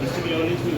District level నుంచి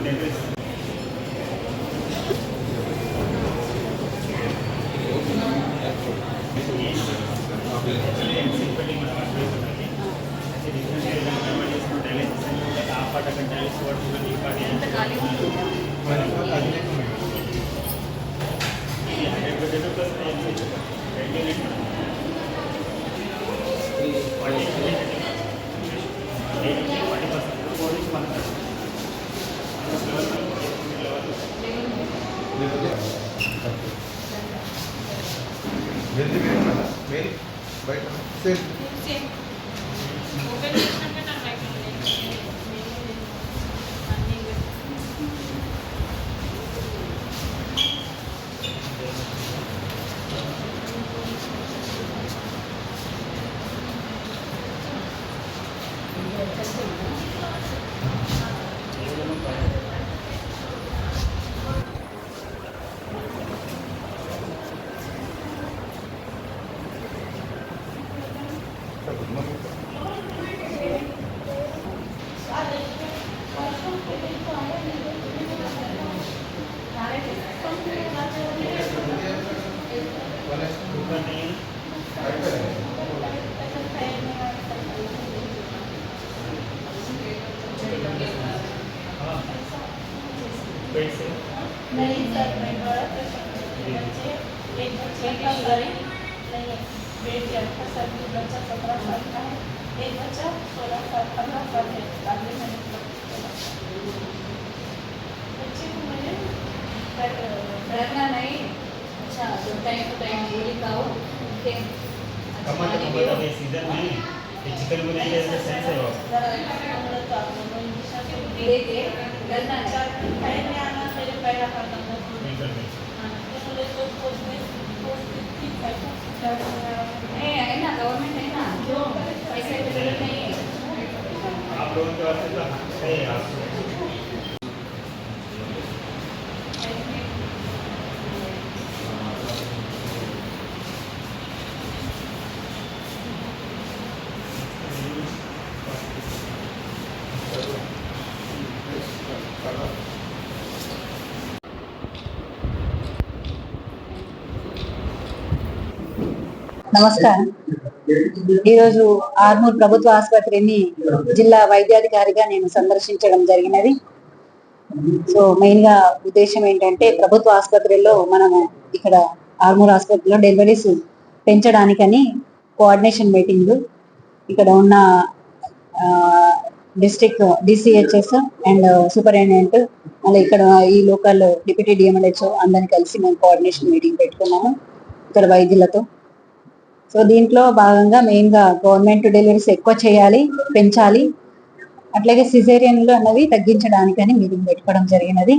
नहीं sir मैं बड़ा बच्चे एक बच्चे का पेट का सर बच्चा 17 साल का है, एक बच्चा 16 साल 15 साल है। बच्चे को मैंने डरना नहीं, अच्छा तो टाइम टू टाइम गोली खाओ। सीजन में चिकन गुनिया सेंस है वो देखिए डरना नहीं आना मेरे पैर का नंबर नहीं है ना, गवर्नमेंट है ना, क्यों पैसे की जरूरत नहीं है आप लोगों के वास्ते तो है आप నమస్కారం. ఈరోజు ఆర్మూర్ ప్రభుత్వ ఆసుపత్రిని జిల్లా వైద్యాధికారిగా నేను సందర్శించడం జరిగినది. సో మెయిన్ గా ఉద్దేశం ఏంటంటే ప్రభుత్వ ఆసుపత్రిలో మనము ఇక్కడ ఆర్మూర్ ఆసుపత్రిలో డెలివరీస్ పెంచడానికని కోఆర్డినేషన్ మీటింగ్ ఇక్కడ ఉన్న డిస్ట్రిక్ట్ డిసిహెచ్ఎస్ అండ్ సూపరింటెండెంట్ మళ్ళీ ఇక్కడ ఈ లోకల్ డిప్యూటీ డిఎంఎల్హెచ్ఓ అందరిని కలిసి మేము కోఆర్డినేషన్ మీటింగ్ పెట్టుకున్నాము ఇక్కడ వైద్యులతో. సో దీంట్లో భాగంగా మెయిన్గా గవర్నమెంట్ డెలివరీస్ ఎక్కువ చేయాలి, పెంచాలి, అట్లాగే సిజేరియన్లు అన్నవి తగ్గించడానికని మీటింగ్ పెట్టుకోవడం జరిగినది.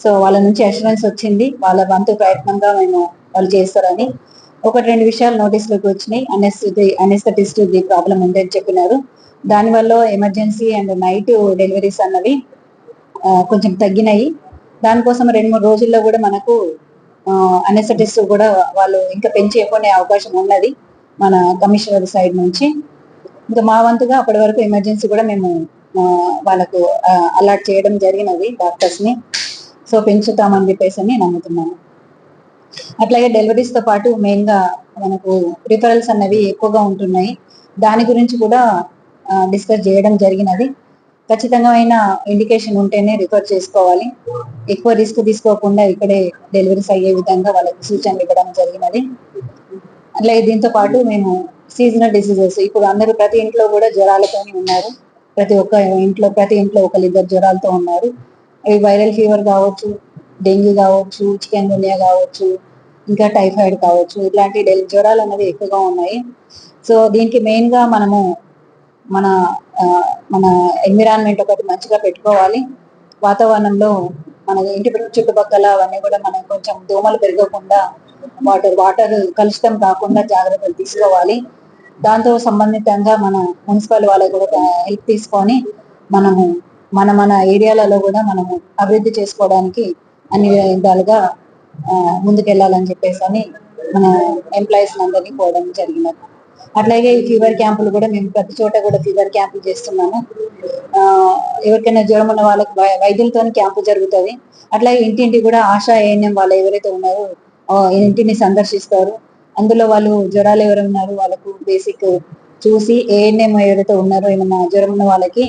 సో వాళ్ళ నుంచి అష్యూరెన్స్ వచ్చింది, వాళ్ళ వంతు ప్రయత్నంగా మేము వాళ్ళు చేస్తారని. 1-2 విషయాలు నోటీసులోకి వచ్చినాయి. అనెస్థెటిస్ట్ ప్రాబ్లం ఉందని చెప్పినారు. దానివల్ల ఎమర్జెన్సీ అండ్ నైట్ డెలివరీస్ అన్నవి కొంచెం తగ్గినాయి. దానికోసం 2-3 రోజుల్లో కూడా మనకు అనెస్థెటిస్ట్ కూడా వాళ్ళు ఇంకా పెంచుకునే అవకాశం ఉన్నది మన కమిషనర్ సైడ్ నుంచి. ఇంకా మా వంతుగా అప్పటి వరకు ఎమర్జెన్సీ కూడా మేము వాళ్ళకు అలాట్ చేయడం జరిగినది డాక్టర్స్ ని. సో పెంచుతామని చెప్పేసి అని నమ్ముతున్నాను. అట్లాగే డెలివరీస్ తో పాటు మెయిన్ గా మనకు రిఫరల్స్ అన్నవి ఎక్కువగా ఉంటున్నాయి. దాని గురించి కూడా డిస్కస్ చేయడం జరిగినది. ఖచ్చితంగా ఇండికేషన్ ఉంటేనే రిఫర్ చేసుకోవాలి. ఎక్కువ రిస్క్ తీసుకోకుండా ఇక్కడే డెలివరీస్ అయ్యే విధంగా వాళ్ళకి సూచనలు ఇవ్వడం జరిగినది. అట్లాగే దీంతో పాటు మేము సీజనల్ డిసీజెస్ ఇప్పుడు అందరూ ప్రతి ఇంట్లో కూడా జ్వరాలతో ఉన్నారు. ప్రతి ఇంట్లో 1-2 జ్వరాలతో ఉన్నారు. అవి వైరల్ ఫీవర్ కావచ్చు, డెంగ్యూ కావచ్చు, చికెన్ గున్యా కావచ్చు, ఇంకా టైఫాయిడ్ కావచ్చు, ఇట్లాంటి జ్వరాలు అనేవి ఎక్కువగా ఉన్నాయి. సో దీనికి మెయిన్ గా మనము మన మన ఎన్విరాన్మెంట్ ఒకటి మంచిగా పెట్టుకోవాలి. వాతావరణంలో మన ఇంటి చుట్టుపక్కల అవన్నీ కూడా మనం కొంచెం దోమలు పెరగకుండా వాటర్ కలుషితం కాకుండా జాగ్రత్తలు తీసుకోవాలి. దాంతో సంబంధితంగా మన మున్సిపల్ వాళ్ళకి కూడా హెల్ప్ తీసుకొని మనము మన ఏరియాలలో కూడా మనము అభివృద్ధి చేసుకోవడానికి అన్ని విధాలుగా ముందుకెళ్ళాలని చెప్పేసి అని మన ఎంప్లాయీస్ అందరినీ పోవడం జరిగినది. అట్లాగే ఈ ఫీవర్ క్యాంపులు కూడా మేము ప్రతి చోట కూడా ఫీవర్ క్యాంపులు చేస్తున్నాము. ఆ ఎవరికైనా జ్వరం ఉన్న వాళ్ళకి వైద్యులతో క్యాంపు జరుగుతుంది. అట్లాగే ఇంటింటి కూడా ఆశా ఏఎన్ఎం వాళ్ళు ఎవరైతే ఉన్నారో ఇంటిని సందర్శిస్తారు. అందులో వాళ్ళు జ్వరాలు ఎవరు ఉన్నారు వాళ్ళకు బేసిక్ చూసి ఏఎన్ఎం ఎవరైతే ఉన్నారో ఏమన్నా జ్వరం ఉన్న వాళ్ళకి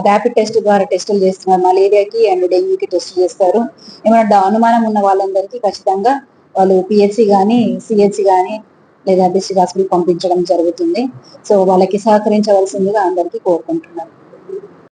ర్యాపిడ్ టెస్ట్ ద్వారా టెస్టులు చేస్తున్నారు. మలేరియాకి అండ్ డెంగ్యూకి టెస్ట్ చేస్తారు. ఏమైనా అనుమానం ఉన్న వాళ్ళందరికీ ఖచ్చితంగా వాళ్ళు పిహెచ్సి కానీ సిహెచ్సి కానీ లేదా డిస్ట్రిక్ట్ హాస్పిటల్ పంపించడం జరుగుతుంది. సో వాళ్ళకి సహకరించవలసిందిగా అందరికీ కోరుకుంటున్నాను.